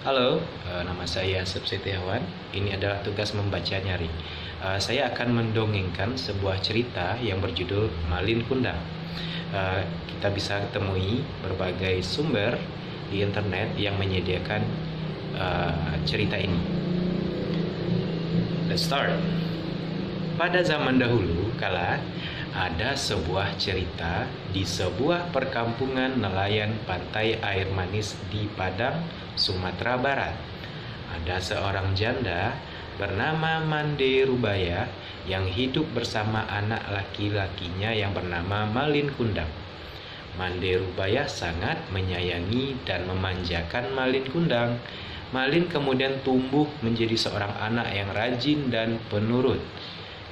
Halo, nama saya Asep Setiawan. Ini adalah tugas membaca nyaring. Saya akan mendongengkan sebuah cerita yang berjudul Malin Kundang. Kita bisa temui berbagai sumber di internet yang menyediakan cerita ini. Let's start. Pada zaman dahulu kala ada sebuah cerita di sebuah perkampungan nelayan pantai air manis di Padang, Sumatera Barat. Ada seorang janda bernama Mande Rubaya yang hidup bersama anak laki-lakinya yang bernama Malin Kundang. Mande Rubaya sangat menyayangi dan memanjakan Malin Kundang. Malin kemudian tumbuh menjadi seorang anak yang rajin dan penurut.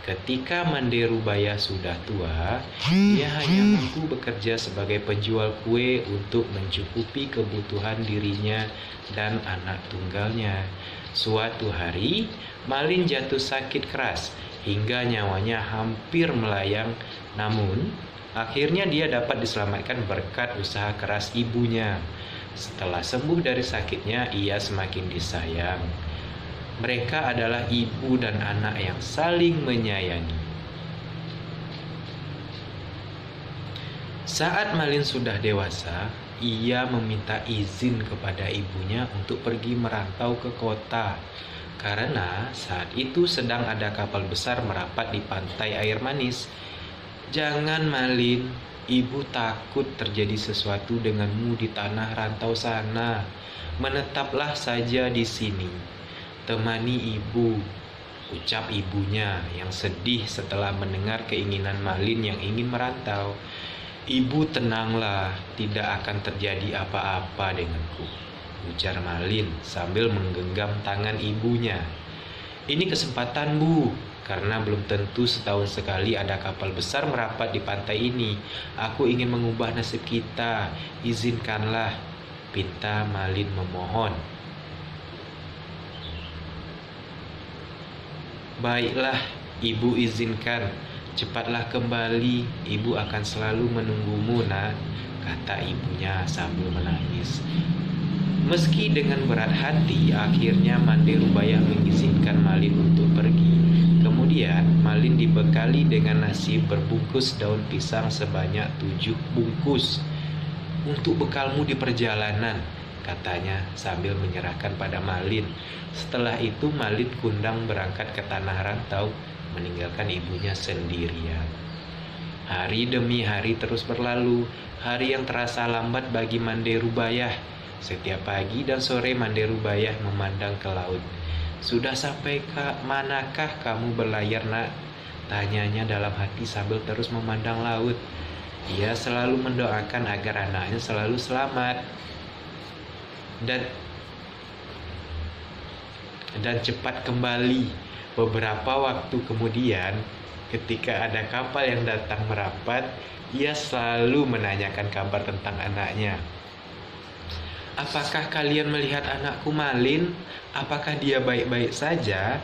Ketika Mande Rubaya sudah tua, dia hanya mampu bekerja sebagai penjual kue untuk mencukupi kebutuhan dirinya dan anak tunggalnya. Suatu hari, Malin jatuh sakit keras hingga nyawanya hampir melayang. Namun, akhirnya dia dapat diselamatkan berkat usaha keras ibunya. Setelah sembuh dari sakitnya, ia semakin disayang. Mereka adalah ibu dan anak yang saling menyayangi. Saat Malin sudah dewasa, ia meminta izin kepada ibunya untuk pergi merantau ke kota. Karena saat itu sedang ada kapal besar merapat di pantai air manis. "Jangan, Malin, ibu takut terjadi sesuatu denganmu di tanah rantau sana. Menetaplah saja di sini. Temani ibu," ucap ibunya yang sedih setelah mendengar keinginan Malin yang ingin merantau. "Ibu tenanglah, tidak akan terjadi apa-apa denganku," ujar Malin sambil menggenggam tangan ibunya. "Ini kesempatan, Bu, karena belum tentu setahun sekali ada kapal besar merapat di pantai ini. Aku ingin mengubah nasib kita. Izinkanlah," pinta Malin memohon. "Baiklah, ibu izinkan. Cepatlah kembali, ibu akan selalu menunggumu, nak," kata ibunya sambil menangis. Meski dengan berat hati, akhirnya Mande Rubaya mengizinkan Malin untuk pergi. Kemudian Malin dibekali dengan nasi berbungkus daun pisang sebanyak 7 bungkus. "Untuk bekalmu di perjalanan," katanya sambil menyerahkan pada Malin. Setelah itu Malin Kundang berangkat ke tanah rantau, meninggalkan ibunya sendirian. Hari demi hari terus berlalu, hari yang terasa lambat bagi Mande Rubaya. Setiap pagi dan sore Mande Rubaya memandang ke laut. "Sudah sampai ke manakah kamu berlayar, nak?" tanyanya dalam hati sambil terus memandang laut. Ia selalu mendoakan agar anaknya selalu selamat dan cepat kembali. Beberapa waktu kemudian, ketika ada kapal yang datang merapat, ia selalu menanyakan kabar tentang anaknya. "Apakah kalian melihat anakku Malin? Apakah dia baik-baik saja?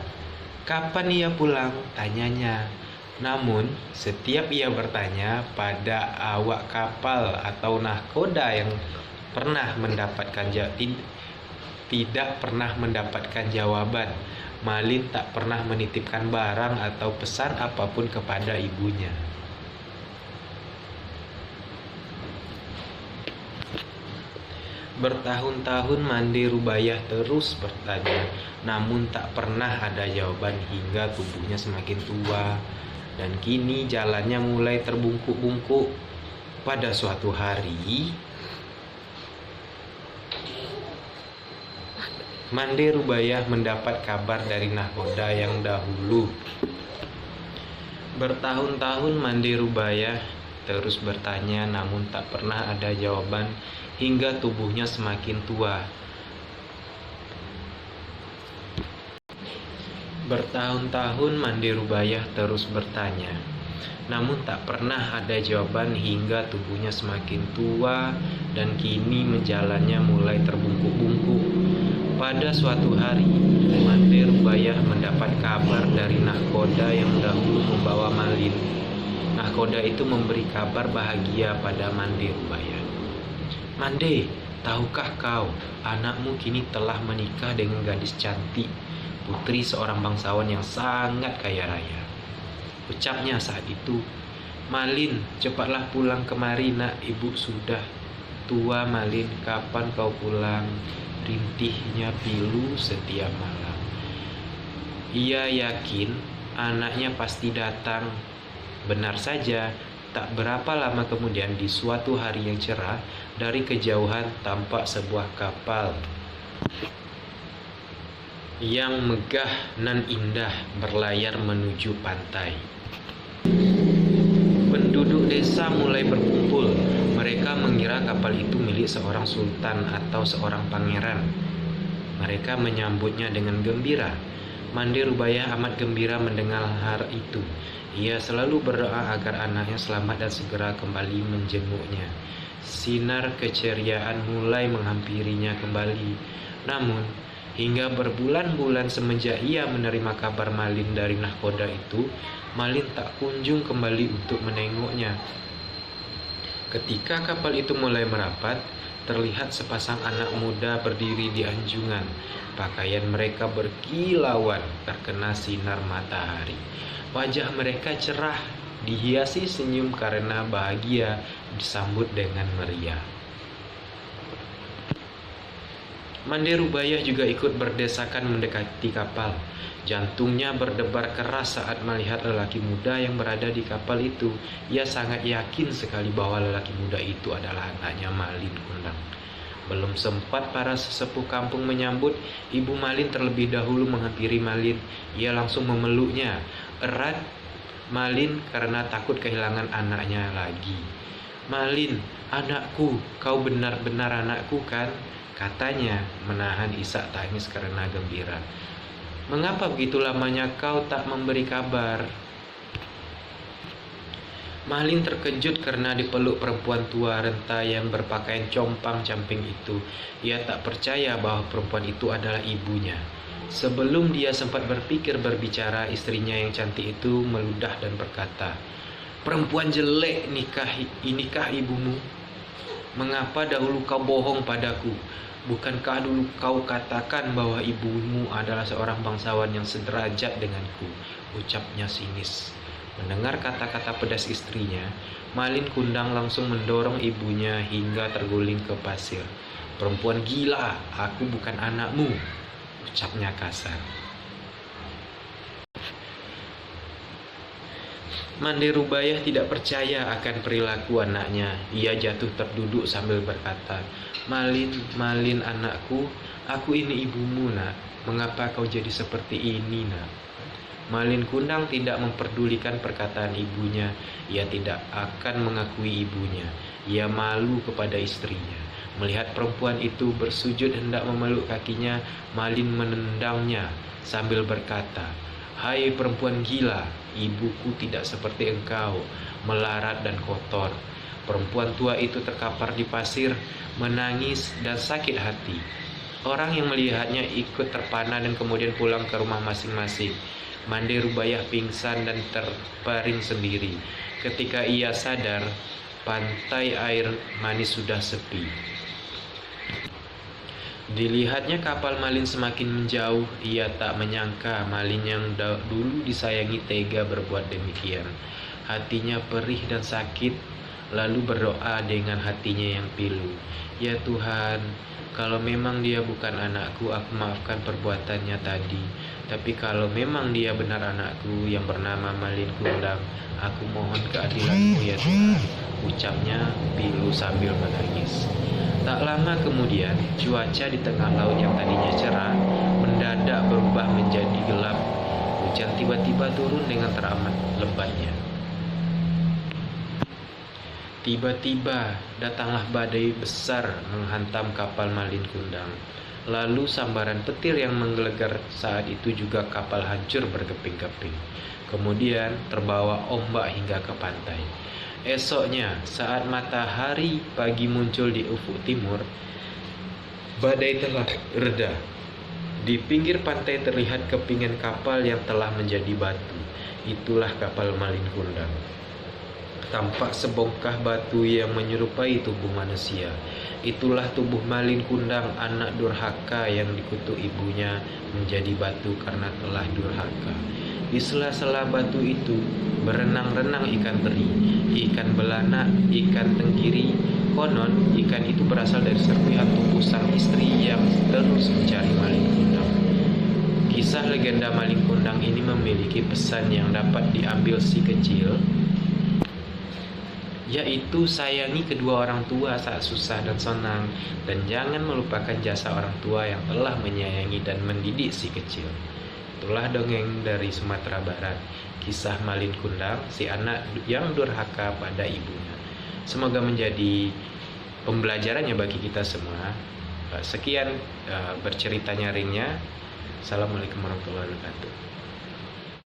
Kapan ia pulang?" tanyanya. Namun, setiap ia bertanya pada awak kapal atau nahkoda yang tidak pernah mendapatkan jawaban. Malin tak pernah menitipkan barang atau pesan apapun kepada ibunya. Bertahun-tahun Mande Rubaya terus bertanya, namun tak pernah ada jawaban hingga tubuhnya semakin tua dan kini jalannya mulai terbungkuk-bungkuk. Pada suatu hari, Mande Rubaya mendapat kabar dari nahkoda yang dahulu. Bertahun-tahun Mande Rubaya terus bertanya namun tak pernah ada jawaban hingga tubuhnya semakin tua. Bertahun-tahun Mande Rubaya terus bertanya, namun tak pernah ada jawaban hingga tubuhnya semakin tua dan kini menjalannya mulai terbungkuk-bungkuk. Pada suatu hari, Mande Rubaya mendapat kabar dari nahkoda yang dahulu membawa Malin. Nahkoda itu memberi kabar bahagia pada Mande Rubaya. "Mande, tahukah kau, anakmu kini telah menikah dengan gadis cantik, putri seorang bangsawan yang sangat kaya raya. Ucapnya saat itu, Malin, cepatlah pulang kemari nak, ibu sudah tua. Malin, kapan kau pulang? Rintihnya Pilu setiap malam. Ia yakin anaknya pasti datang. Benar saja, tak berapa lama kemudian di suatu hari yang cerah, dari kejauhan tampak sebuah kapal yang megah nan indah berlayar menuju pantai. Penduduk desa mulai berkumpul. Mereka mengira kapal itu milik seorang sultan atau seorang pangeran. Mereka menyambutnya dengan gembira. Mande Rubaiyah amat gembira mendengar hal itu. Ia selalu berdoa agar anaknya selamat dan segera kembali menjenguknya. Sinar keceriaan mulai menghampirinya kembali. Namun, hingga berbulan-bulan semenjak ia menerima kabar Malin dari nahkoda itu, Malin tak kunjung kembali untuk menengoknya. Ketika kapal itu mulai merapat, terlihat sepasang anak muda berdiri di anjungan. Pakaian mereka berkilauan terkena sinar matahari. Wajah mereka cerah, dihiasi senyum karena bahagia, disambut dengan meriah. Mande Rubaiyah juga ikut berdesakan mendekati kapal. Jantungnya berdebar keras saat melihat lelaki muda yang berada di kapal itu. Ia sangat yakin sekali bahwa lelaki muda itu adalah anaknya Malin Kundang. Belum sempat para sesepuh kampung menyambut, ibu Malin terlebih dahulu menghampiri Malin. Ia langsung memeluknya erat Malin karena takut kehilangan anaknya lagi. "Malin, anakku, kau benar-benar anakku kan?" katanya, menahan isak tangis karena gembira. "Mengapa begitu lamanya kau tak memberi kabar?" Malin terkejut karena dipeluk perempuan tua renta yang berpakaian compang-camping itu. Ia tak percaya bahwa perempuan itu adalah ibunya. Sebelum dia sempat berpikir berbicara, istrinya yang cantik itu meludah dan berkata, "Perempuan jelek, inikah ibumu? Mengapa dahulu kau bohong padaku? Bukankah dulu kau katakan bahwa ibumu adalah seorang bangsawan yang sederajat denganku?" ucapnya sinis. Mendengar kata-kata pedas istrinya, Malin Kundang langsung mendorong ibunya hingga terguling ke pasir. "Perempuan gila, aku bukan anakmu," ucapnya kasar. Mande Rubaiyah tidak percaya akan perilaku anaknya. Ia jatuh terduduk sambil berkata, "Malin, Malin anakku, aku ini ibumu nak. Mengapa kau jadi seperti ini nak?" Malin Kundang tidak memperdulikan perkataan ibunya. Ia tidak akan mengakui ibunya. Ia malu kepada istrinya. Melihat perempuan itu bersujud hendak memeluk kakinya, Malin menendangnya sambil berkata, "Hai perempuan gila, ibuku tidak seperti engkau, melarat dan kotor." Perempuan tua itu terkapar di pasir, menangis dan sakit hati. Orang yang melihatnya ikut terpana dan kemudian pulang ke rumah masing-masing. Mande Rubaiyah pingsan dan terbaring sendiri. Ketika ia sadar, pantai air manis sudah sepi. Dilihatnya kapal Malin semakin menjauh. Ia tak menyangka Malin yang dulu disayangi tega berbuat demikian. Hatinya perih dan sakit, lalu berdoa dengan hatinya yang pilu. "Ya Tuhan, kalau memang dia bukan anakku, aku maafkan perbuatannya tadi. Tapi kalau memang dia benar anakku yang bernama Malin Kundang, aku mohon keadilan-Mu ya Tuhan," ucapnya pilu sambil menangis. Tak lama kemudian, cuaca di tengah laut yang tadinya cerah mendadak berubah menjadi gelap. Hujan tiba-tiba turun dengan teramat lebatnya. Tiba-tiba datanglah badai besar menghantam kapal Malin Kundang. Lalu sambaran petir yang menggelegar saat itu juga kapal hancur berkeping-keping. Kemudian terbawa ombak hingga ke pantai. Esoknya, saat matahari pagi muncul di ufuk timur, badai telah reda. Di pinggir pantai terlihat kepingan kapal yang telah menjadi batu. Itulah kapal Malin Kundang. Tampak sebongkah batu yang menyerupai tubuh manusia. Itulah tubuh Malin Kundang, anak durhaka yang dikutuk ibunya menjadi batu karena telah durhaka. Di sela-sela batu itu berenang-renang ikan teri, ikan belanak, ikan tenggiri. Konon ikan itu berasal dari serpihan tubuh sang istri yang terus mencari Malin Kundang. Kisah legenda Malin Kundang ini memiliki pesan yang dapat diambil si kecil, yaitu sayangi kedua orang tua saat susah dan senang, dan jangan melupakan jasa orang tua yang telah menyayangi dan mendidik si kecil. Itulah dongeng dari Sumatera Barat, kisah Malin Kundang, si anak yang durhaka pada ibunya. Semoga menjadi pembelajarannya bagi kita semua. Sekian bercerita nyaringnya. Assalamualaikum warahmatullahi wabarakatuh.